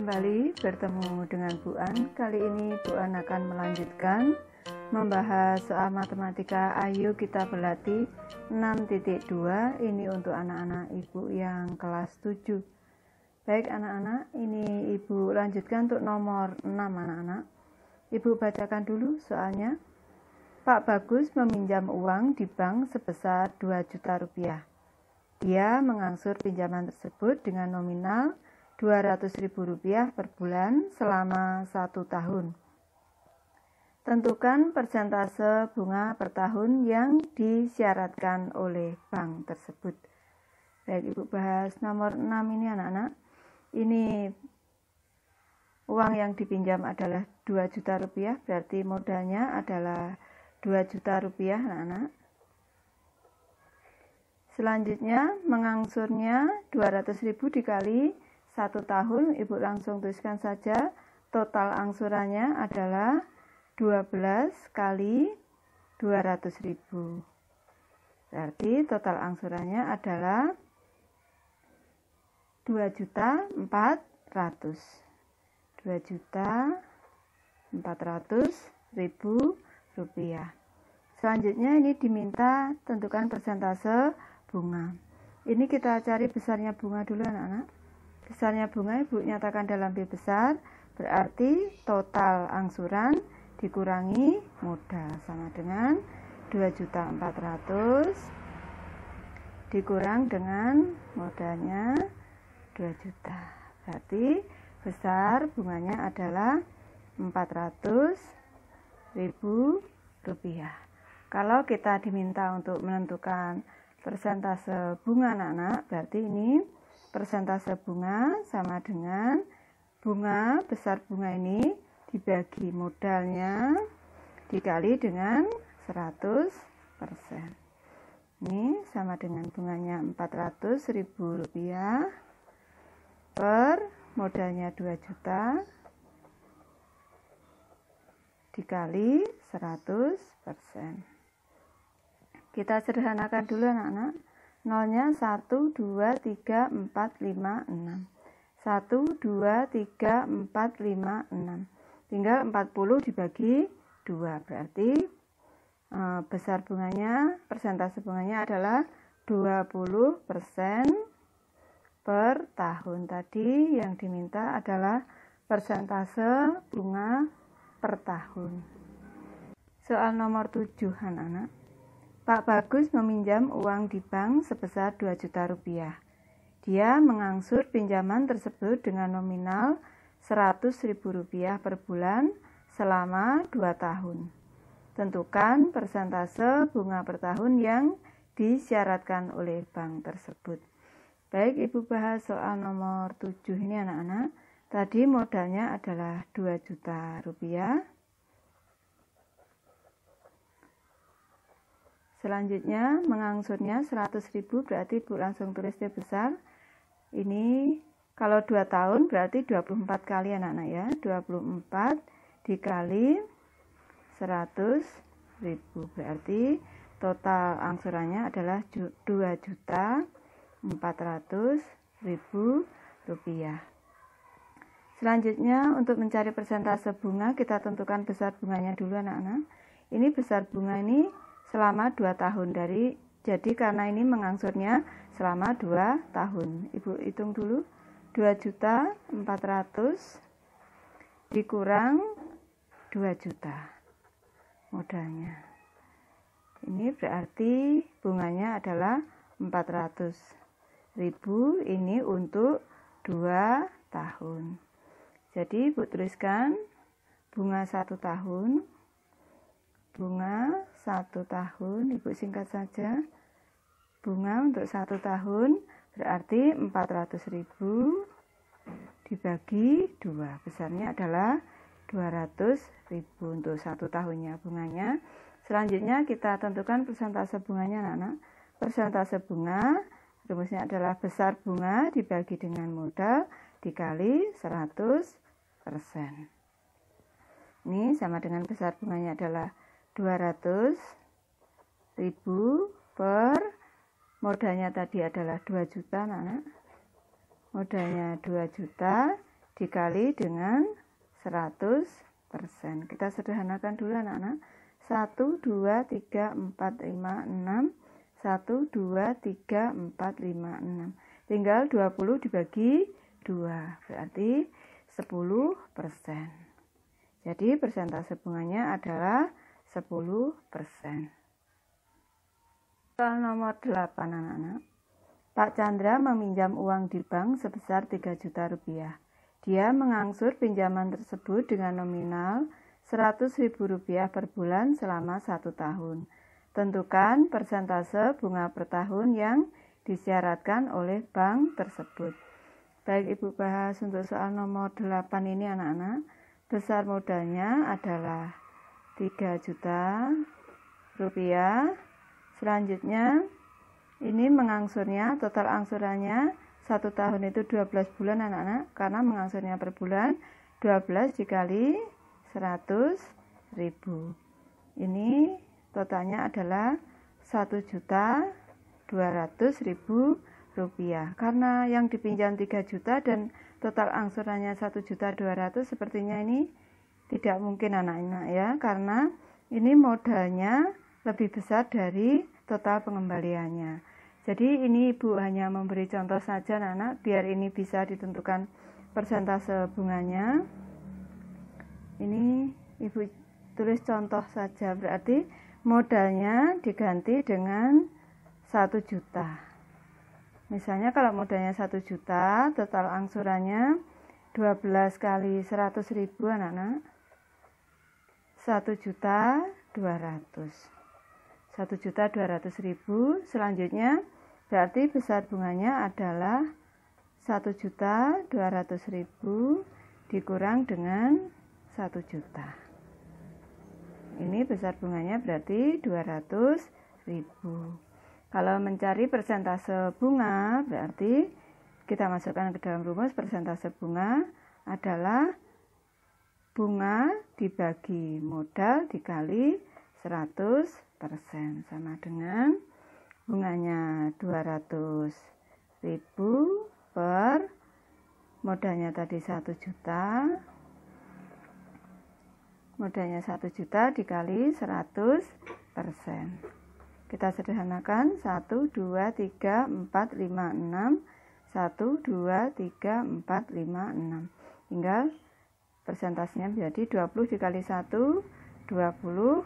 Kembali bertemu dengan Bu An. Kali ini Bu An akan melanjutkan membahas soal matematika. Ayo kita berlatih 6.2. Ini untuk anak-anak Ibu yang kelas 7. Baik anak-anak, ini Ibu lanjutkan untuk nomor 6 anak-anak. Ibu bacakan dulu soalnya. Pak Bagus meminjam uang di bank sebesar 2 juta rupiah. Dia mengangsur pinjaman tersebut dengan nominal Rp200.000 per bulan selama 1 tahun. Tentukan persentase bunga per tahun yang disyaratkan oleh bank tersebut. Baik, Ibu bahas nomor 6 ini anak-anak. Ini uang yang dipinjam adalah 2 juta rupiah, berarti modalnya adalah 2 juta rupiah anak-anak. Selanjutnya mengangsurnya 200.000 dikali 1 tahun, Ibu langsung tuliskan saja total angsurannya adalah 12 kali 200.000. Berarti total angsurannya adalah 2.400.000 rupiah. Selanjutnya ini diminta tentukan persentase bunga. Ini kita cari besarnya bunga dulu anak-anak. Besarnya bunga Ibu nyatakan dalam B besar, berarti total angsuran dikurangi modal sama dengan 2.400.000 dikurang dengan modalnya 2 juta. Berarti besar bunganya adalah Rp400.000. Kalau kita diminta untuk menentukan persentase bunga anak-anak, berarti ini persentase bunga sama dengan bunga, besar bunga ini dibagi modalnya dikali dengan 100%. Ini sama dengan bunganya Rp400.000 per modalnya 2 juta dikali 100%. Kita sederhanakan dulu anak-anak. Nolnya 1, 2, 3, 4, 5, 6. 1, 2, 3, 4, 5, 6. Tinggal 40 dibagi 2. Berarti besar bunganya, persentase bunganya adalah 20% per tahun. Tadi yang diminta adalah persentase bunga per tahun. Soal nomor 7 anak-anak. Pak Bagus meminjam uang di bank sebesar 2 juta rupiah. Dia mengangsur pinjaman tersebut dengan nominal Rp100.000 per bulan selama 2 tahun. Tentukan persentase bunga per tahun yang disyaratkan oleh bank tersebut. Baik, Ibu bahas soal nomor 7 ini anak-anak. Tadi modalnya adalah 2 juta rupiah. Selanjutnya mengangsurnya 100.000, berarti Ibu langsung tulis D besar. Ini kalau 2 tahun berarti 24 kali anak-anak ya. 24 dikali 100.000, berarti total angsurannya adalah Rp2.400.000. Selanjutnya untuk mencari persentase bunga kita tentukan besar bunganya dulu anak-anak. Ini besar bunga ini selama 2 tahun jadi karena ini mengangsurnya selama 2 tahun. Ibu hitung dulu 2.400.000 dikurang 2 juta modalnya. Ini berarti bunganya adalah 400.000. Ini untuk 2 tahun. Jadi Ibu tuliskan bunga 1 tahun. Bunga 1 tahun, Ibu singkat saja. Bunga untuk 1 tahun berarti 400.000 dibagi 2. Besarnya adalah 200.000 untuk 1 tahunnya bunganya. Selanjutnya kita tentukan persentase bunganya anak-anak. Persentase bunga rumusnya adalah besar bunga dibagi dengan modal dikali 100%. Ini sama dengan besar bunganya adalah 200.000 per modalnya tadi adalah 2 juta anak-anak. Modalnya 2 juta dikali dengan 100%. Kita sederhanakan dulu anak-anak. 1, 2, 3, 4, 5, 6. 1, 2, 3, 4, 5, 6. Tinggal 20 dibagi 2, berarti 10%. Jadi persentase bunganya adalah 10%. Soal nomor 8 anak-anak. Pak Chandra meminjam uang di bank sebesar 3 juta rupiah. Dia mengangsur pinjaman tersebut dengan nominal Rp100.000 per bulan selama 1 tahun. Tentukan persentase bunga per tahun yang disyaratkan oleh bank tersebut. Baik, Ibu bahas untuk soal nomor 8 ini anak-anak. Besar modalnya adalah 3 juta rupiah. Selanjutnya ini mengangsurnya, total angsurannya 1 tahun itu 12 bulan anak-anak, karena mengangsurnya per bulan 12 dikali 100.000. Ini totalnya adalah 1.200.000 rupiah. Karena yang dipinjam 3 juta dan total angsurannya 1.200.000, sepertinya ini tidak mungkin anak-anak ya, karena ini modalnya lebih besar dari total pengembaliannya. Jadi ini Ibu hanya memberi contoh saja anak-anak, biar ini bisa ditentukan persentase bunganya. Ini Ibu tulis contoh saja, berarti modalnya diganti dengan 1 juta. Misalnya kalau modalnya 1 juta, total angsurannya 12 kali 100.000 anak-anak, 1.200.000. 1.200.000. Selanjutnya berarti besar bunganya adalah 1.200.000 dikurang dengan 1 juta. Ini besar bunganya berarti 200.000. Kalau mencari persentase bunga, berarti kita masukkan ke dalam rumus. Persentase bunga adalah bunga dibagi modal dikali 100%, sama dengan bunganya 200.000 per modalnya tadi 1 juta. Modalnya 1 juta dikali 100%. Kita sederhanakan 1, 2, 3, 4, 5, 6. 1, 2, 3, 4, 5, 6. Tinggal persentasenya menjadi 20 dikali 1, 20%.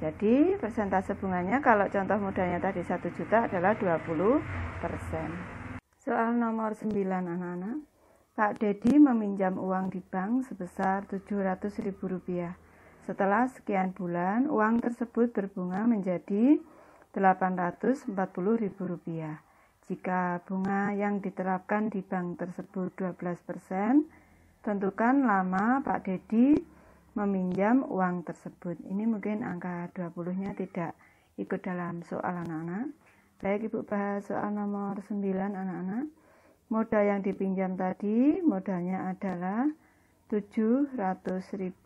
Jadi persentase bunganya kalau contoh modalnya tadi 1 juta adalah 20%. Soal nomor 9 anak-anak. Pak Dedi meminjam uang di bank sebesar Rp700.000. Setelah sekian bulan, uang tersebut berbunga menjadi Rp840.000. Jika bunga yang diterapkan di bank tersebut 12%, tentukan lama Pak Dedi meminjam uang tersebut. Ini mungkin angka 20-nya tidak ikut dalam soal anak-anak. Baik, Ibu bahas soal nomor 9 anak-anak. Modal yang dipinjam tadi, modalnya adalah Rp700.000.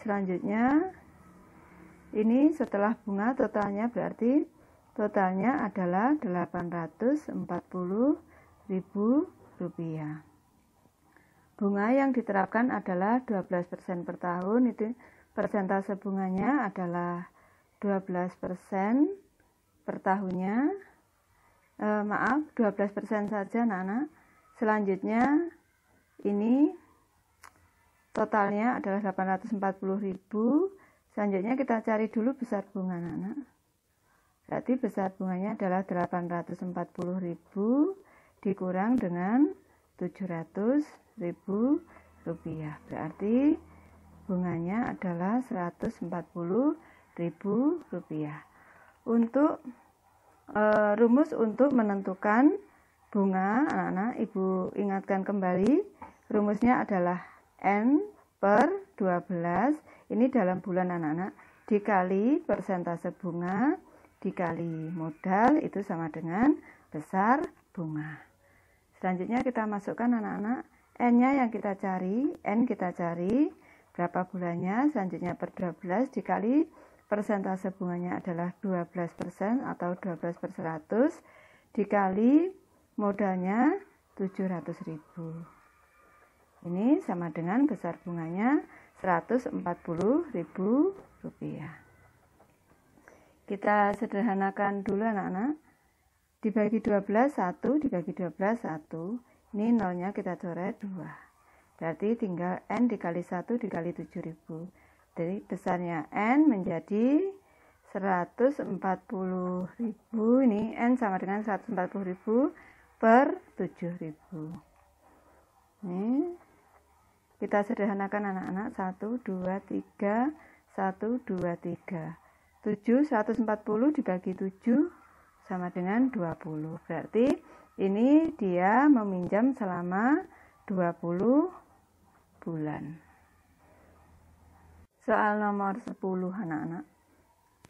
Selanjutnya, ini setelah bunga totalnya berarti totalnya adalah Rp840.000. Bunga yang diterapkan adalah 12% per tahun, itu persentase bunganya adalah 12% per tahunnya. 12% saja anak-anak. Selanjutnya ini totalnya adalah 840.000. Selanjutnya kita cari dulu besar bunga anak-anak. Berarti besar bunganya adalah 840.000 dikurang dengan 700.000 rupiah. Berarti bunganya adalah 140.000 rupiah. Untuk rumus untuk menentukan bunga anak-anak, Ibu ingatkan kembali, rumusnya adalah N per 12, ini dalam bulan anak-anak, dikali persentase bunga dikali modal, itu sama dengan besar bunga. Selanjutnya kita masukkan anak-anak, N-nya yang kita cari, N kita cari berapa bulannya, selanjutnya per 12 dikali persentase bunganya adalah 12% atau 12/100 dikali modalnya 700.000. Ini sama dengan besar bunganya Rp140.000. Kita sederhanakan dulu anak-anak. Dibagi 12, 1, dibagi 12, 1. Ini nolnya kita coret 2. Berarti tinggal N dikali 1 dikali 7.000. Jadi besarnya N menjadi 140.000. Ini N sama dengan 140.000 per 7.000. Ini kita sederhanakan anak-anak. 1, 2, 3, 1, 2, 3. 7, 140 dibagi 7 sama dengan 20. Berarti ini dia meminjam selama 20 bulan. Soal nomor 10 anak-anak.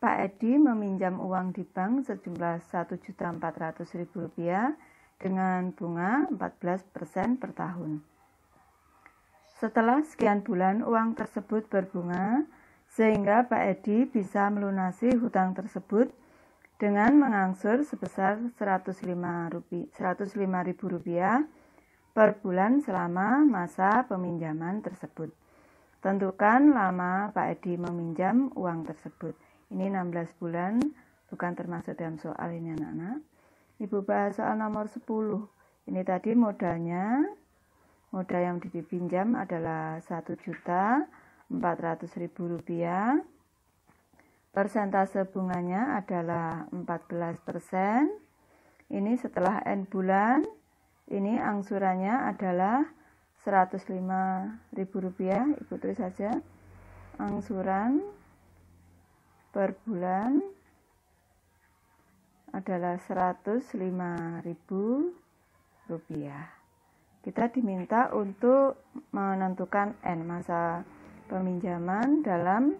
Pak Edi meminjam uang di bank sejumlah Rp1.400.000 dengan bunga 14% per tahun. Setelah sekian bulan uang tersebut berbunga, sehingga Pak Edi bisa melunasi hutang tersebut dengan mengangsur sebesar Rp105.000 per bulan selama masa peminjaman tersebut. Tentukan lama Pak Edi meminjam uang tersebut. Ini 16 bulan, bukan termasuk dalam soal ini anak-anak. Ibu bahas soal nomor 10. Ini tadi modalnya, modal yang dipinjam adalah Rp1.400.000. Persentase bunganya adalah 14%. Ini setelah N bulan, ini angsurannya adalah Rp105.000. Ibu tulis saja angsuran per bulan adalah Rp105.000. Kita diminta untuk menentukan N, masa peminjaman dalam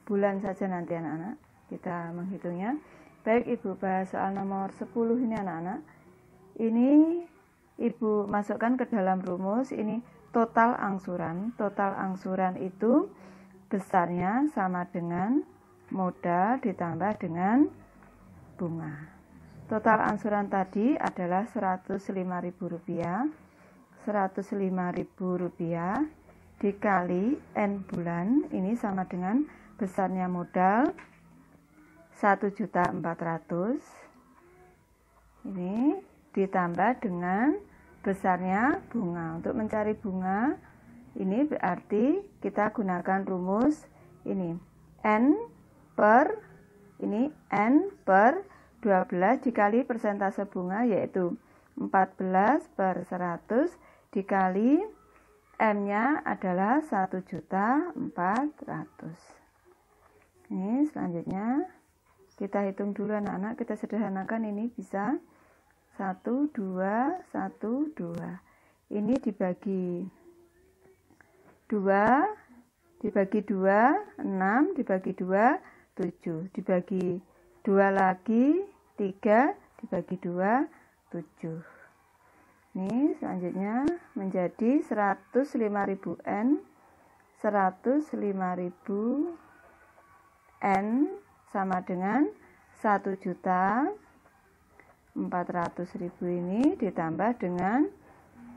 bulan saja nanti anak-anak. Kita menghitungnya. Baik, Ibu bahas soal nomor 10 ini anak-anak. Ini Ibu masukkan ke dalam rumus. Ini total angsuran. Total angsuran itu besarnya sama dengan modal ditambah dengan bunga. Total angsuran tadi adalah Rp105.000. Rp105.000 dikali N bulan, ini sama dengan besarnya modal 1.400.000. Ini ditambah dengan besarnya bunga. Untuk mencari bunga, ini berarti kita gunakan rumus ini. N per 12 dikali persentase bunga, yaitu 14 per 100 dikali M-nya adalah 1.400.000. Ini selanjutnya kita hitung dulu anak-anak. Kita sederhanakan, ini bisa 1, 2, 1, 2. Ini dibagi 2, dibagi 2, 6, dibagi 2, 7. Dibagi 2 lagi, 3, dibagi 2, 7. Ini selanjutnya menjadi 105.000 N. 105.000 N sama dengan 1.400.000 ini ditambah dengan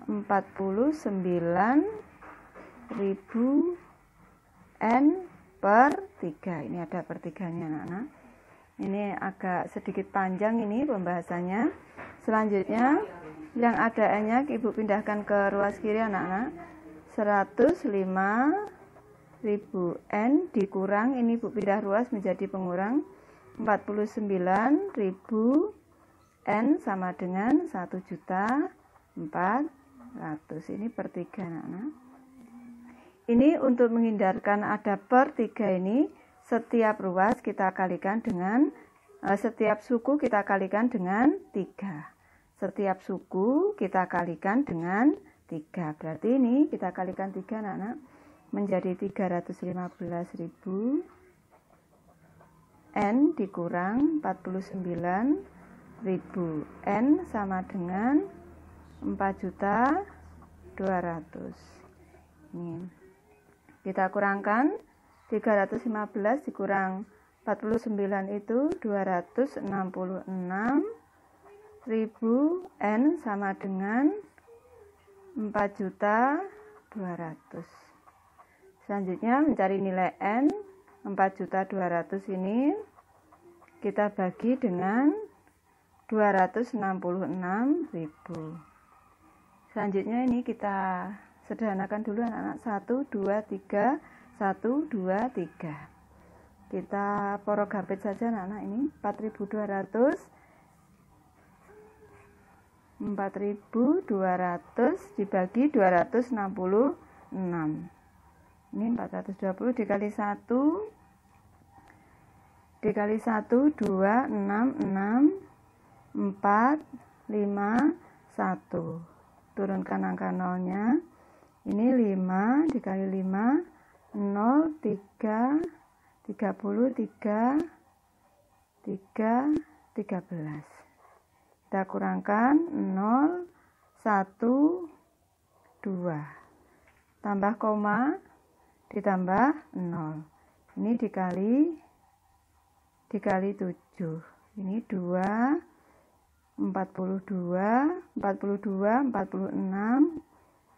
49.000 N per 3. Ini ada per 3-nya anak-anak. Ini agak sedikit panjang ini pembahasannya. Selanjutnya yang ada N-nya Ibu pindahkan ke ruas kiri anak-anak. 105.000 N dikurang, ini Ibu pindah ruas menjadi pengurang, 49.000 N sama dengan 1.400.000. Ini per 3 anak-anak. Ini untuk menghindarkan ada per 3 ini, setiap ruas kita kalikan dengan setiap suku kita kalikan dengan 3. Setiap suku kita kalikan dengan 3. Berarti ini kita kalikan 3 anak-anak menjadi 315.000 N dikurang 49.000 N sama dengan 4.200.000. Ini kita kurangkan 315 dikurang 49 itu 266.000 N sama dengan 4.200.000. Selanjutnya mencari nilai N. 4.200.000 ini kita bagi dengan 266.000. Selanjutnya ini kita sederhanakan dulu anak-anak. 1, 2, 3, 1, 2, 3. Kita porogapit saja anak-anak. Ini 4.200 dibagi 266. Ini 420 dikali 1 2, 6, 6, 4, 5, 1. Turunkan angka nolnya. Ini 5 dikali 5, 0, 3, 33, 3, 13. Kita kurangkan 0, 1, 2. Tambah koma, ditambah 0. Ini dikali 7. Ini 2, 42, 46,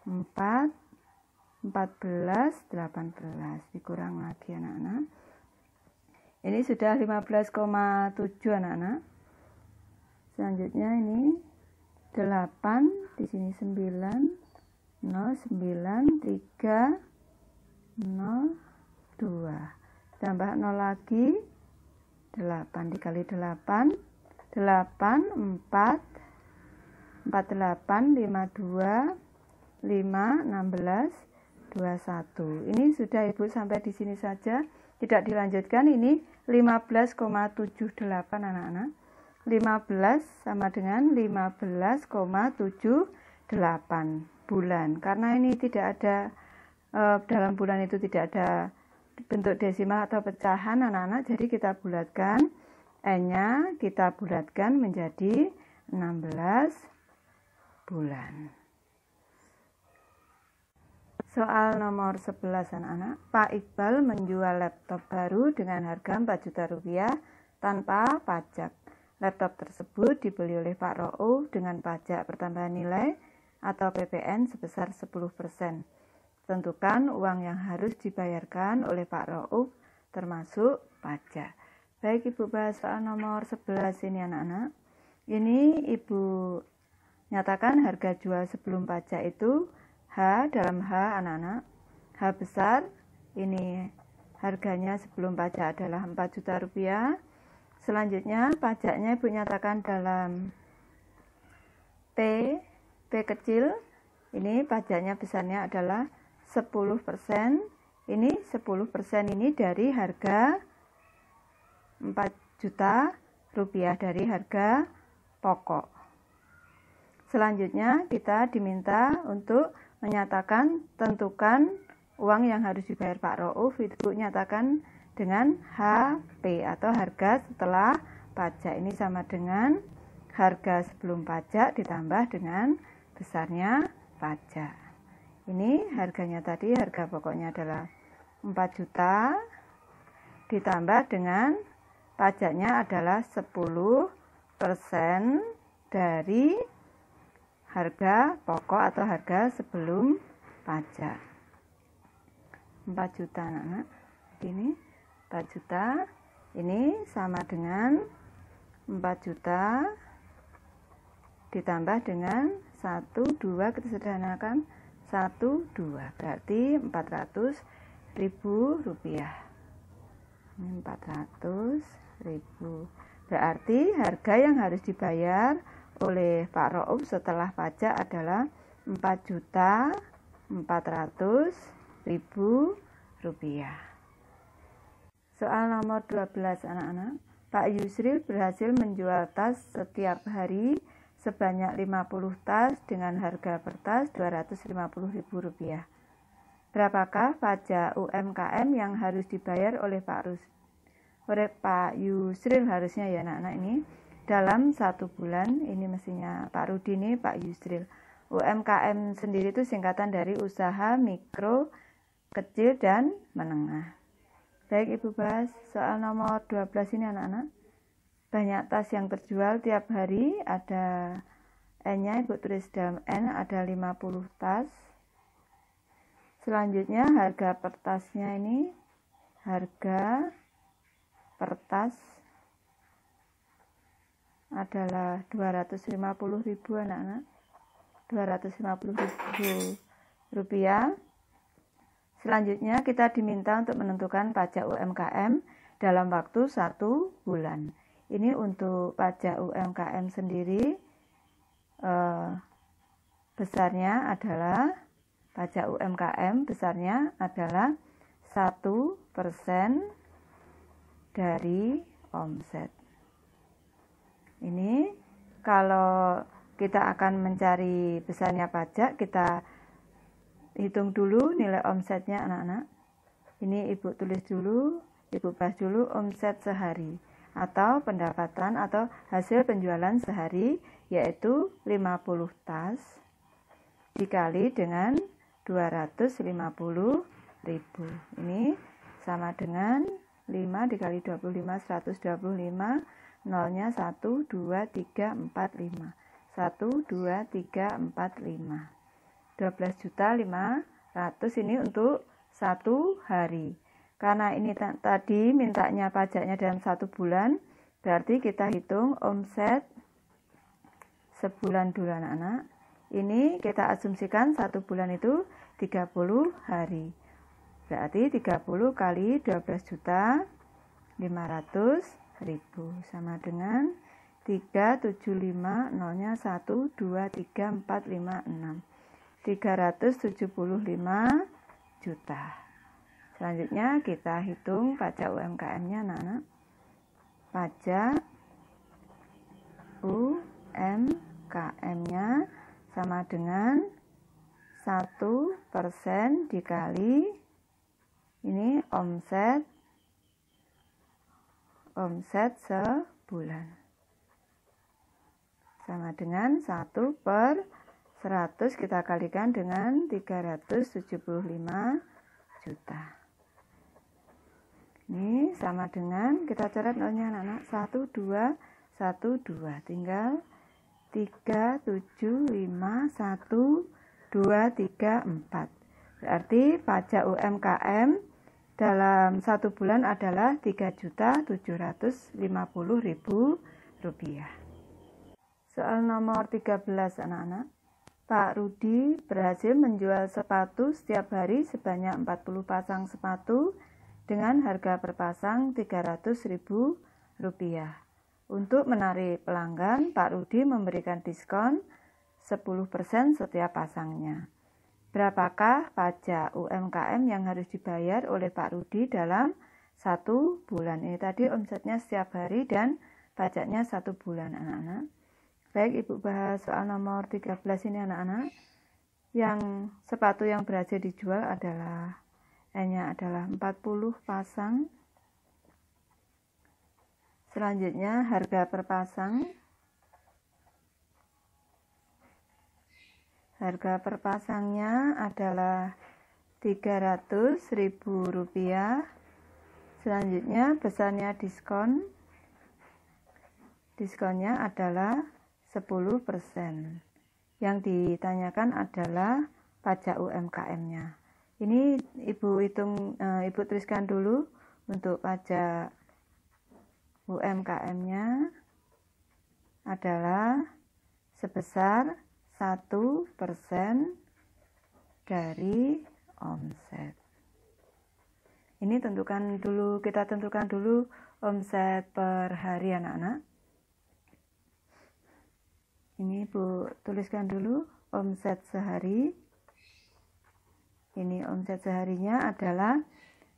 4, 14, 18. Dikurang lagi anak-anak. Ini sudah 15,7 anak-anak. Selanjutnya ini 8, di sini 9, 0, 9, 3, 0, 2. Tambah 0 lagi, 8 dikali 8, 8, 4, 48, 52, 5, 16, 21. Ini sudah Ibu sampai di sini saja, tidak dilanjutkan. Ini 15,78 anak-anak. 15 sama dengan 15,78 bulan. Karena ini tidak ada dalam bulan itu tidak ada bentuk desimal atau pecahan anak-anak, jadi kita bulatkan N-nya, kita bulatkan menjadi 16 bulan. Soal nomor 11 anak-anak. Pak Iqbal menjual laptop baru dengan harga 4 juta rupiah tanpa pajak. Laptop tersebut dibeli oleh Pak Rauf dengan pajak pertambahan nilai atau PPN sebesar 10%. Tentukan uang yang harus dibayarkan oleh Pak Rauf termasuk pajak. Baik, Ibu bahas soal nomor 11 ini anak-anak. Ini Ibu nyatakan harga jual sebelum pajak itu H dalam H anak-anak. H besar, ini harganya sebelum pajak adalah 4 juta rupiah. Selanjutnya pajaknya Ibu nyatakan dalam P kecil. Ini pajaknya besarnya adalah 10%. Ini 10% ini dari harga 4 juta rupiah, dari harga pokok. Selanjutnya kita diminta untuk menyatakan tentukan uang yang harus dibayar Pak Rauf. Ibu nyatakan dengan HP atau harga setelah pajak. Ini sama dengan harga sebelum pajak ditambah dengan besarnya pajak. Ini harganya tadi, harga pokoknya adalah 4 juta ditambah dengan pajaknya adalah 10% dari harga pokok atau harga sebelum pajak. 4 juta anak-anak. Ini 4 juta. Ini sama dengan 4 juta ditambah dengan 1, 2, kita sederhanakan 1, 2, berarti 400.000 rupiah. Ini 400.000. Berarti harga yang harus dibayar oleh Pak Rauf setelah pajak adalah 4.400.000 rupiah. Soal nomor 12 anak-anak. Pak Yusril berhasil menjual tas setiap hari sebanyak 50 tas dengan harga per tas Rp250.000. Berapakah pajak UMKM yang harus dibayar oleh Pak Yusril harusnya ya anak-anak ini dalam 1 bulan. Ini mestinya Pak Rudi ini Pak Yusril. UMKM sendiri itu singkatan dari usaha mikro, kecil, dan menengah. Baik, Ibu bahas soal nomor 12 ini anak-anak. Banyak tas yang terjual tiap hari, ada N-nya Ibu tulis dalam N, ada 50 tas. Selanjutnya harga per tasnya ini, harga per tas adalah 250.000 anak-anak. 250.000 rupiah. Selanjutnya kita diminta untuk menentukan pajak UMKM dalam waktu 1 bulan. Ini untuk pajak UMKM sendiri besarnya adalah pajak UMKM besarnya adalah 1% dari omset. Ini kalau kita akan mencari besarnya pajak, kita hitung dulu nilai omsetnya anak-anak. Ini Ibu tulis dulu, Ibu bahas dulu omset sehari atau pendapatan atau hasil penjualan sehari, yaitu 50 tas dikali dengan 250.000. Ini sama dengan 5 dikali 25, 125, nolnya 1, 2, 3, 4, 5. 1, 2, 3, 4, 5. 12.500.000 ini untuk 1 hari. Karena ini tadi mintanya pajaknya dalam 1 bulan, berarti kita hitung omset sebulan dulu anak-anak. Ini kita asumsikan 1 bulan itu 30 hari. Berarti 30 kali 12.500.000 sama dengan 375, nolnya 1, 2, 3, 4, 5, 6. 375 juta. Selanjutnya kita hitung pajak UMKM-nya anak-anak. Pajak UMKM-nya sama dengan 1% dikali ini omset sebulan sama dengan 1/100 kita kalikan dengan 375 juta. Ini sama dengan, kita coret nolnya anak-anak, 1, 2, 1, 2, tinggal 3, 7, 5, 1, 2, 3, 4. Berarti pajak UMKM dalam 1 bulan adalah 3.750.000 rupiah. Soal nomor 13 anak-anak. Pak Rudi berhasil menjual sepatu setiap hari sebanyak 40 pasang sepatu dengan harga per pasang 300.000 rupiah. Untuk menarik pelanggan, Pak Rudi memberikan diskon 10% setiap pasangnya. Berapakah pajak UMKM yang harus dibayar oleh Pak Rudi dalam 1 bulan? Ini tadi omsetnya setiap hari dan pajaknya 1 bulan anak-anak. Baik, Ibu bahas soal nomor 13 ini anak-anak. Yang sepatu yang berhasil dijual adalah N-nya adalah 40 pasang. Selanjutnya harga per pasang. Harga per pasangnya adalah 300.000 rupiah. Selanjutnya besarnya diskon. Diskonnya adalah 10%. Yang ditanyakan adalah pajak UMKM-nya. Ini Ibu tuliskan dulu untuk pajak UMKM-nya adalah sebesar 1% dari omset. Ini kita tentukan dulu omset per hari anak-anak. Ini Ibu tuliskan dulu omset sehari. Ini omset seharinya adalah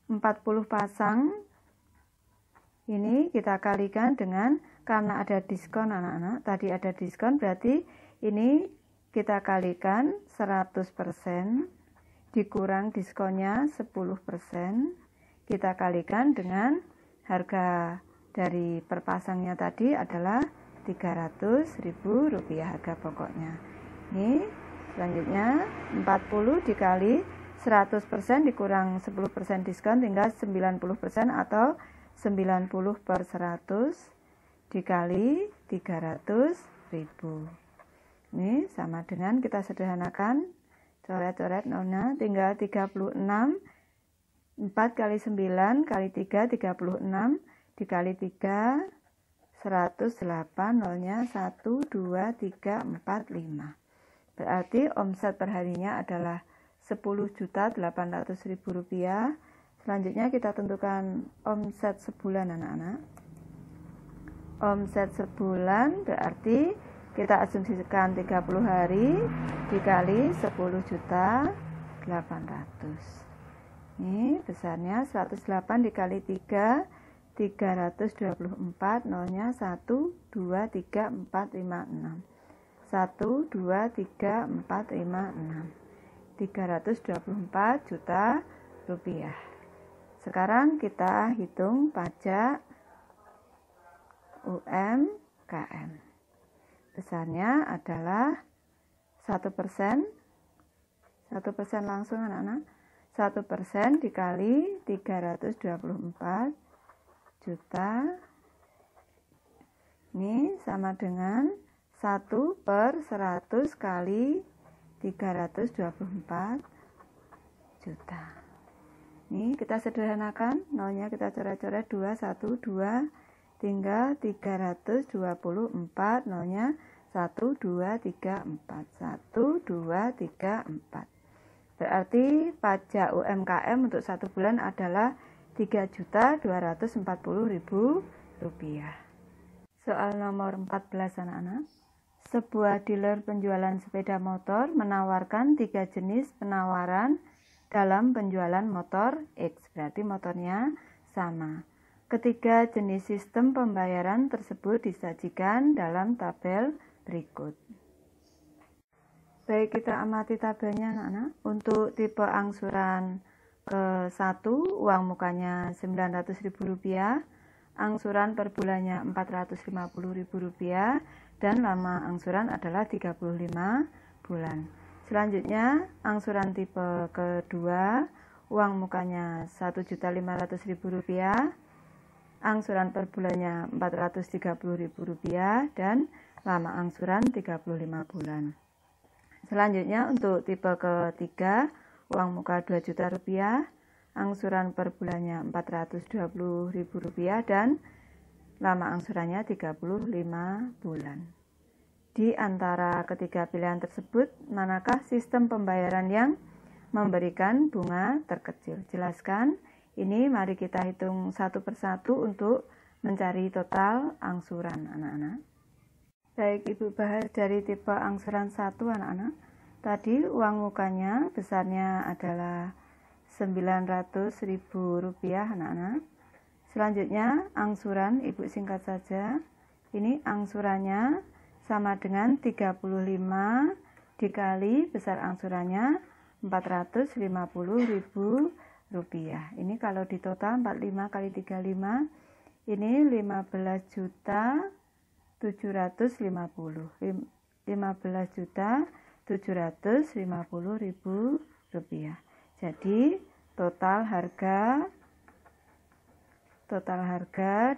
40 pasang. Ini kita kalikan dengan, karena ada diskon anak-anak, tadi ada diskon berarti ini kita kalikan 100% dikurang diskonnya 10%. Kita kalikan dengan harga dari per pasangnya tadi adalah 300.000 rupiah harga pokoknya. Ini selanjutnya 40 dikali 100% dikurang 10% diskon tinggal 90% atau 90/100 dikali 300.000. Ini sama dengan kita sederhanakan, coret-coret nolnya, tinggal 36, 4 kali 9 kali 3, 36, dikali 3, 108, nolnya 1, 2, 3, 4, 5. Berarti omset perharinya adalah Rp10.800.000. Selanjutnya kita tentukan omset sebulan anak-anak. Omset sebulan berarti kita asumsikan 30 hari dikali 10.800.000. Ini besarnya 108 dikali 3, 324, nolnya 1, 2, 3, 4, 5, 6. 1, 2, 3, 4, 5, 6. 324 juta rupiah. Sekarang kita hitung pajak UMKM. Besarnya adalah 1%. 1% langsung anak-anak. 1% dikali 324 juta. Ini sama dengan 1/100 kali 324 juta. Ini kita sederhanakan, nolnya kita coret-coret 2, 1, 2, tinggal 324, nolnya 1, 2, 3, 4. 1, 2, 3, 4. Berarti pajak UMKM untuk 1 bulan adalah Rp3.240.000. Soal nomor 14 anak-anak. Sebuah dealer penjualan sepeda motor menawarkan 3 jenis penawaran dalam penjualan motor X, berarti motornya sama. Ketiga jenis sistem pembayaran tersebut disajikan dalam tabel berikut. Baik, kita amati tabelnya anak-anak. Untuk tipe angsuran ke-1, uang mukanya Rp900.000, angsuran per bulannya Rp450.000, dan lama angsuran adalah 35 bulan. Selanjutnya, angsuran tipe kedua, uang mukanya Rp1.500.000, angsuran per bulannya Rp430.000, dan lama angsuran 35 bulan. Selanjutnya, untuk tipe ketiga, uang muka Rp2.000.000, angsuran per bulannya Rp420.000, dan lama angsurannya 35 bulan. Di antara ketiga pilihan tersebut, manakah sistem pembayaran yang memberikan bunga terkecil? Jelaskan. Ini mari kita hitung satu persatu untuk mencari total angsuran anak-anak. Baik, Ibu bahas dari tipe angsuran 1 anak-anak. Tadi uang mukanya besarnya adalah Rp900.000 anak-anak. Selanjutnya angsuran, Ibu singkat saja. Ini angsurannya sama dengan 35 dikali besar angsurannya Rp450.000. Ini kalau di total 45 kali 35 ini 15.750.000. 15.750.000 rupiah. Jadi total harga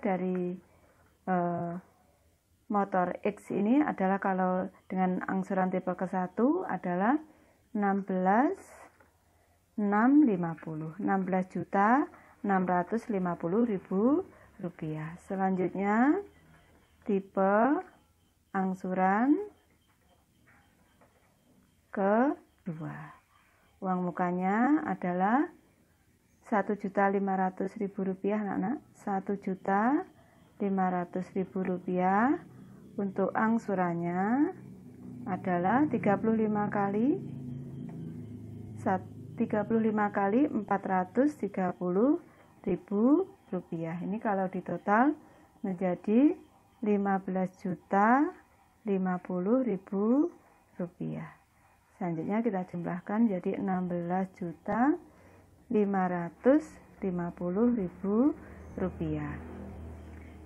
dari motor X ini adalah, kalau dengan angsuran tipe ke-1 adalah 16.650.000 rupiah. Selanjutnya tipe angsuran kedua, uang mukanya adalah Rp1.500.000 anak-anak. Rp1.500.000 untuk angsurannya adalah 35 kali Rp430.000. Ini kalau di total menjadi Rp15.050.000. Selanjutnya kita jumlahkan jadi Rp16.550.000.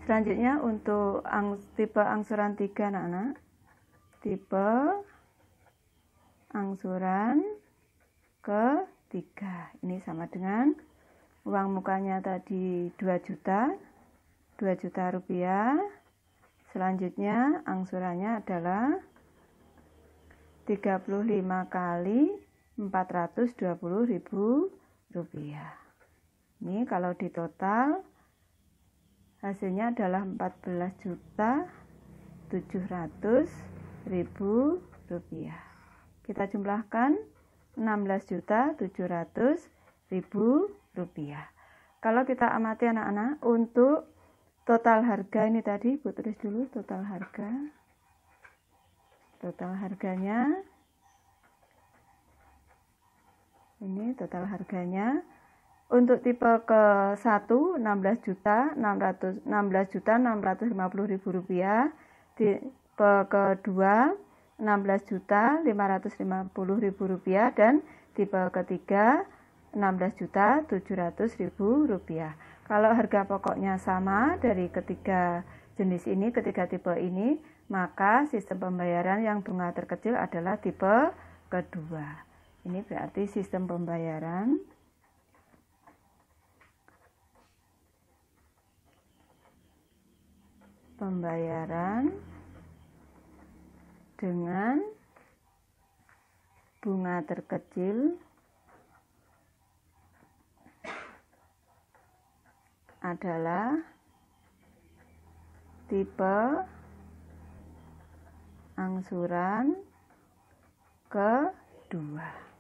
Selanjutnya untuk tipe angsuran 3 anak-anak. Tipe angsuran ketiga ini sama dengan uang mukanya tadi 2 juta rupiah. Selanjutnya angsurannya adalah 35 kali Rp420.000. Ini kalau ditotal hasilnya adalah Rp14.700.000. Kita jumlahkan Rp16.700.000. Kalau kita amati anak-anak, untuk total harga ini tadi, Bu tulis dulu total harga. Total harganya ini total harganya untuk tipe ke-1 Rp16.650.000, tipe kedua Rp16.550.000 dan tipe ketiga Rp16.700.000. Kalau harga pokoknya sama dari ketiga jenis ini, ketiga tipe ini, maka sistem pembayaran yang bunga terkecil adalah tipe kedua. Ini berarti sistem pembayaran dengan bunga terkecil adalah tipe angsuran kedua.